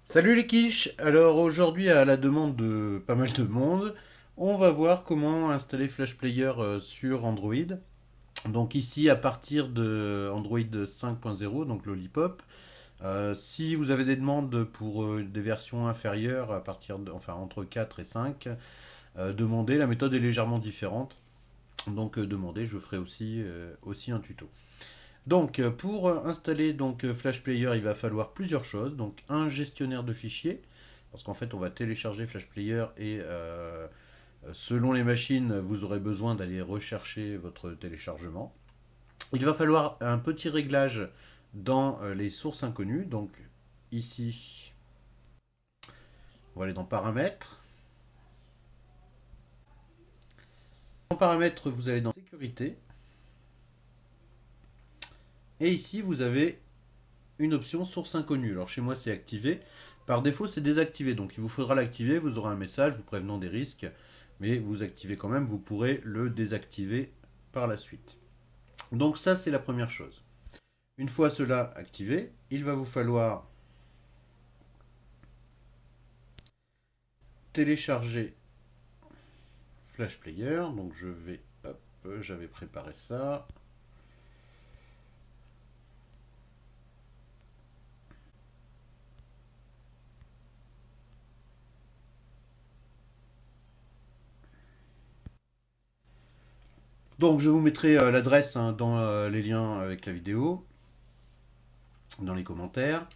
Salut les quiches! Alors aujourd'hui, à la demande de pas mal de monde, on va voir comment installer Flash Player sur Android. Donc ici, à partir de Android 5.0, donc Lollipop, si vous avez des demandes pour des versions inférieures, à partir de, enfin entre 4 et 5, demandez, la méthode est légèrement différente. Donc demandez, je ferai aussi un tuto. Donc pour installer Flash Player, il va falloir plusieurs choses. Donc un gestionnaire de fichiers, parce qu'en fait on va télécharger Flash Player et selon les machines, vous aurez besoin d'aller rechercher votre téléchargement. Il va falloir un petit réglage dans les sources inconnues. Donc ici, on va aller dans paramètres. Dans paramètres, vous allez dans sécurité. Et ici, vous avez une option source inconnue. Alors chez moi, c'est activé. Par défaut, c'est désactivé. Donc il vous faudra l'activer. Vous aurez un message vous prévenant des risques. Mais vous activez quand même. Vous pourrez le désactiver par la suite. Donc ça, c'est la première chose. Une fois cela activé, il va vous falloir télécharger Flash Player. Donc je vais, hop, j'avais préparé ça. Donc je vous mettrai l'adresse dans les liens avec la vidéo, dans les commentaires.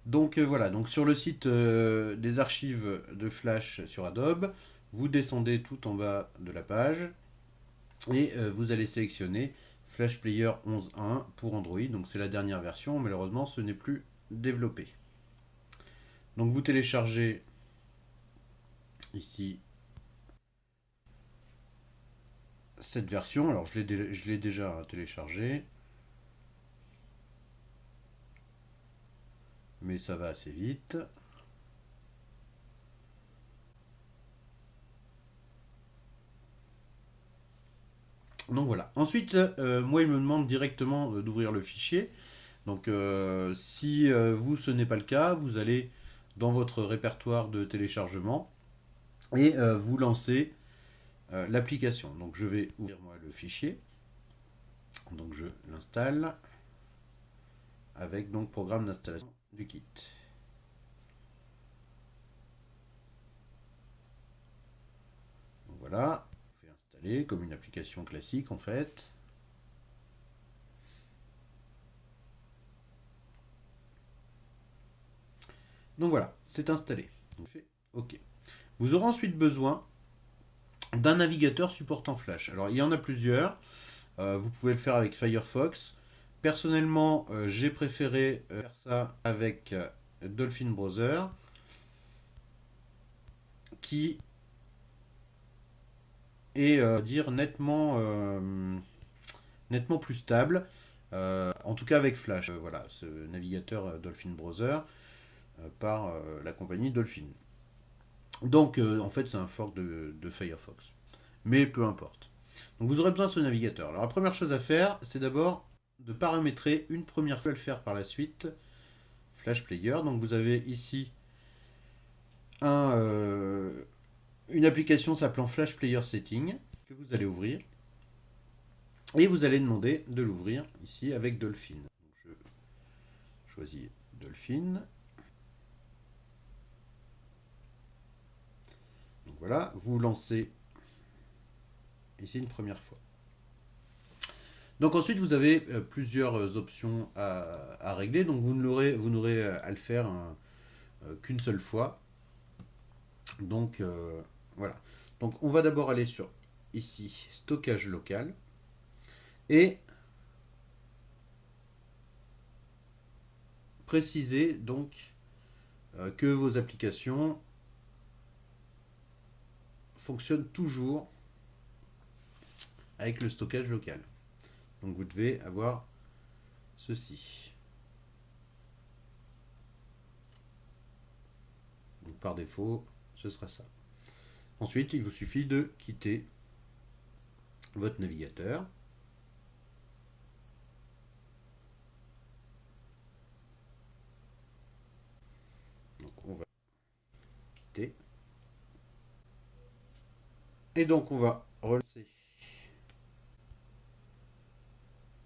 Donc voilà, donc sur le site des archives de Flash sur Adobe, vous descendez tout en bas de la page et vous allez sélectionner Flash Player 11.1 pour Android. Donc c'est la dernière version, malheureusement ce n'est plus développé. Donc vous téléchargez ici cette version. Alors je l'ai déjà téléchargé, mais ça va assez vite. Donc voilà. Ensuite, moi il me demande directement d'ouvrir le fichier. Donc si vous ce n'est pas le cas, vous allez dans votre répertoire de téléchargement et vous lancez l'application. Donc je vais ouvrir moi le fichier. Donc je l'installe avec donc programme d'installation du kit. Donc voilà, je vais installer comme une application classique en fait. Donc voilà, c'est installé. Donc, OK. Vous aurez ensuite besoin d'un navigateur supportant Flash. Alors il y en a plusieurs. Vous pouvez le faire avec Firefox. Personnellement, j'ai préféré faire ça avec Dolphin Browser, qui est dire nettement plus stable. En tout cas avec Flash. Voilà, ce navigateur Dolphin Browser par la compagnie Dolphin. Donc en fait c'est un fork de Firefox. Mais peu importe. Donc vous aurez besoin de ce navigateur. Alors la première chose à faire, c'est d'abord de paramétrer une première fois, le faire par la suite, Flash Player. Donc vous avez ici un, une application s'appelant Flash Player Setting que vous allez ouvrir. Et vous allez demander de l'ouvrir ici avec Dolphin. Donc je choisis Dolphin. Donc voilà, vous lancez ici une première fois. Donc ensuite, vous avez plusieurs options à régler. Donc vous n'aurez à le faire qu'une seule fois. Donc voilà. Donc on va d'abord aller sur ici stockage local et préciser donc que vos applications fonctionnent toujours avec le stockage local. Donc vous devez avoir ceci. Donc par défaut, ce sera ça. Ensuite, il vous suffit de quitter votre navigateur. Donc Et donc on va relancer.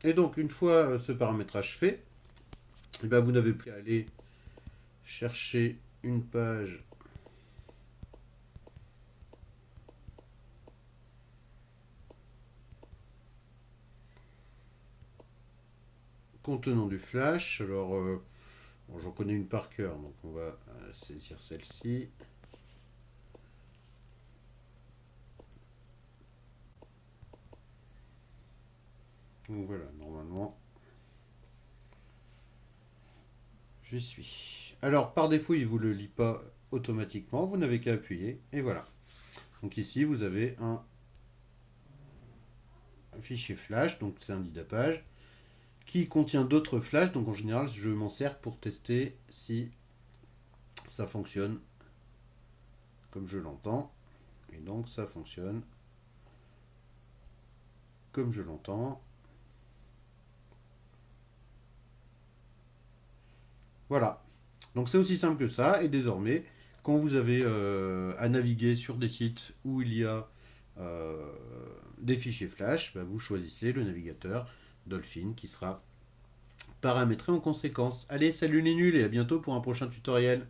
Et donc une fois ce paramétrage fait, eh ben, vous n'avez plus à aller chercher une page contenant du flash. Alors, bon, j'en connais une par cœur, donc on va saisir celle-ci. Donc voilà, normalement, j'y suis. Alors, par défaut, il ne vous le lit pas automatiquement, vous n'avez qu'à appuyer, et voilà. Donc ici, vous avez un fichier flash, donc c'est un idapage, qui contient d'autres flashs, donc en général, je m'en sers pour tester si ça fonctionne comme je l'entends. Et donc, ça fonctionne comme je l'entends. Voilà. Donc c'est aussi simple que ça. Et désormais, quand vous avez à naviguer sur des sites où il y a euh, des fichiers flash, bah, vous choisissez le navigateur Dolphin qui sera paramétré en conséquence. Allez, salut les nuls et à bientôt pour un prochain tutoriel.